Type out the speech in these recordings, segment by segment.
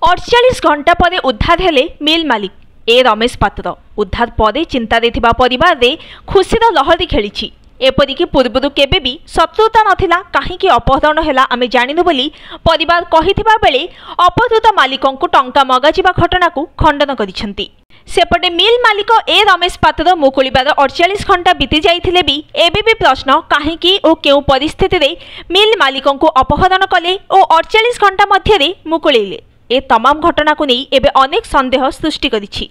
48 घंटा पर उद्धार हेले मिल मालिक ए रमेश पात्र। उद्धार पर चिंता परिवार रे खुशीर लहरी खेली। एपरिक पूर्व केबे भी शत्रुता नथिला कहीं अपहरण है आम जानू बोली परिवार कहिथिबा बेले अपहृत मालिकों टंका मगाजिबा घटना को खंडन करिसेंती। सेपटे मिल मालिक ए रमेश पात्र मुकुलिबार 48 घंटा बीती जाइथिले भी एबे भी प्रश्न कहीं और केउ परिस्थिति रे मिल मालिकों को अपहरण कले और 48 घंटा मध्य मुकुलेले। ए तमाम घटना को नहीं एबे अनेक संदेह सृष्टि करिछि।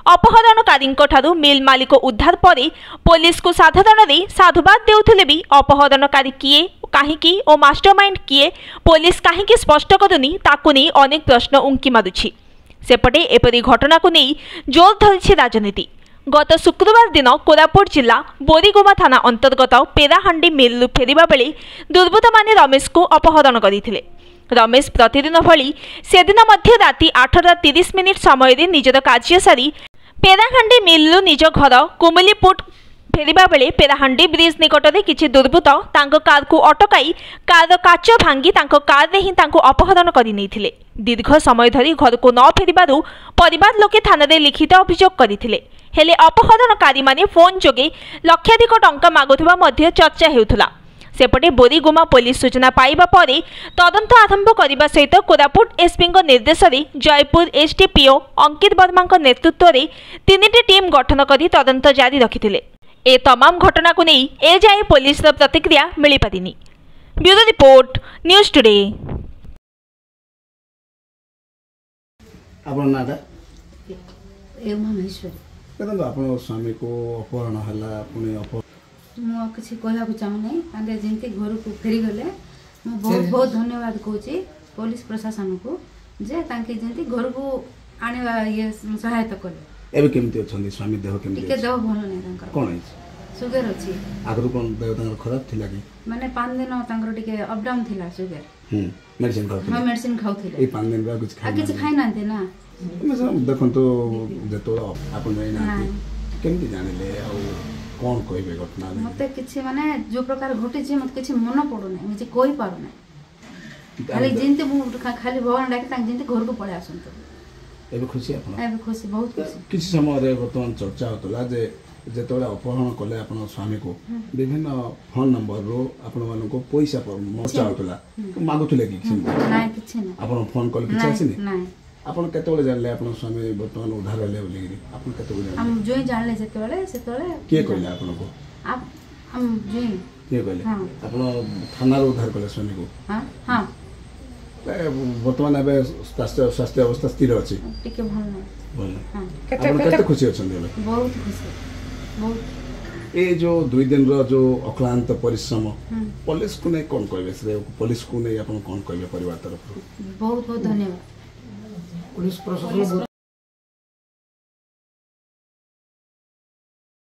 अपहरणकारी मिल मालिक उद्धार पर पुलिस को साधारण साधुवाद देउथिले भी अपहरणकारी किए कहीं और मास्टरमाइंड किए पुलिस कहीं स्पष्ट करुनी ताकू नहीं अनेक प्रश्न उंकी मारुछि। सेपटे एपरी घटना को नहीं जोर धरी राजनीति। गत शुक्रवार दिन कोरापुट जिला बोरीगुमा थाना अंतर्गत पेराहांडी मिलू फेरिबा बेले दुर्बृत्त माने रमेश को अपहरण करथिले। रमेश प्रतिदिन भली सेदिन मध्य राति 8:30 समय निजर कार्य सारी पेराहांडी मिलू निज घर कुमुलीपुट फेरिबा बेले पेराहांडी ब्रिज निकट में किछि दुर्बृत्त तांको कार को अटकाई कार काच भांगी तांको कार रे ही तांको अपहरण करि नैथिले। दीर्घ समय धरी घर को न फेरिबारु परिवार लोके थाना रे लिखित अभियोग करिथिले। हेले अपहरणकारी माने फोन जोगे लक्षाधिक टंका मागुथिबा मध्य चर्चा हेउथला। सेपटे बोरीगुमा पुलिस सूचना पाइबा परे तदंत आरंभ करने सहित कोरापुट एसपी निर्देश में जयपुर एसडीपीओ अंकित वर्मा नेतृत्व में 3टी टीम गठन कर तदंत जारी रखिथिले। ए तमाम घटना को नहीं ए जाए पुलिस प्रतिक्रिया मिल पारिनी। Bureau report news today. स्वामी को अपहरण है मुझे कहना चाहूना जमी घर को फेरी गले बहुत बहुत धन्यवाद कहूँ पुलिस प्रशासन को जे जमी घर को आने ये सहायता कले। एबे केमती अछंदी स्वामी देह केमती के देह भल नै कोन है सुगर अछि आगरु कोन देह तांगर खराब थिला कि माने 5 दिन तांगर टिके अप डाउन थिला सुगर मेडिसिन खाउथिले। हां मेडिसिन खाउथिले। ए 5 दिन बा कुछ खाइ नांते ना देखन तो जेतो आपन नै ना केमती जानिले आ कौन कहबे घटना मते किछि माने जो प्रकार घटी छी मते किछि मन पडो नै मुझे कोई पारो नै खाली जिनते मु खाली भगवान डाके तां जिनते घर को पळे आसंतो। एबे खुशी आपन एबे खुशी बहुत खुशी। किछि समय रे वर्तमान चर्चा होतला जे जेतोले अपहरण कले आपन स्वामी को विभिन्न फोन नंबर रो आपन मानको को पैसा पर मचा होतला मागुथले कि नै किछि नै आपन फोन कॉल किछि आसिनी नै आपन केतोले जानले आपन स्वामी वर्तमान उद्धार हेले बोली आपन केतोले जानले हम जोई जानले सेतोले के कहले आपन को आप हम जोई के कहले आपन थाना रो उद्धार कले स्वामी को हां हां वर्तमान एबे स्वास्थ्य अवस्था स्थिर अछि टिके भल नै बोल हां केते खुशी अछन एबे बहुत खुशी बहुत। ए जो 2 दिन रो जो अक्लांत परिश्रम पुलिस को नै कोन कहबे से पुलिस को नै आपन कोन कहबे परिवार तरफ बहुत बहुत धन्यवाद पुलिस प्रशासन।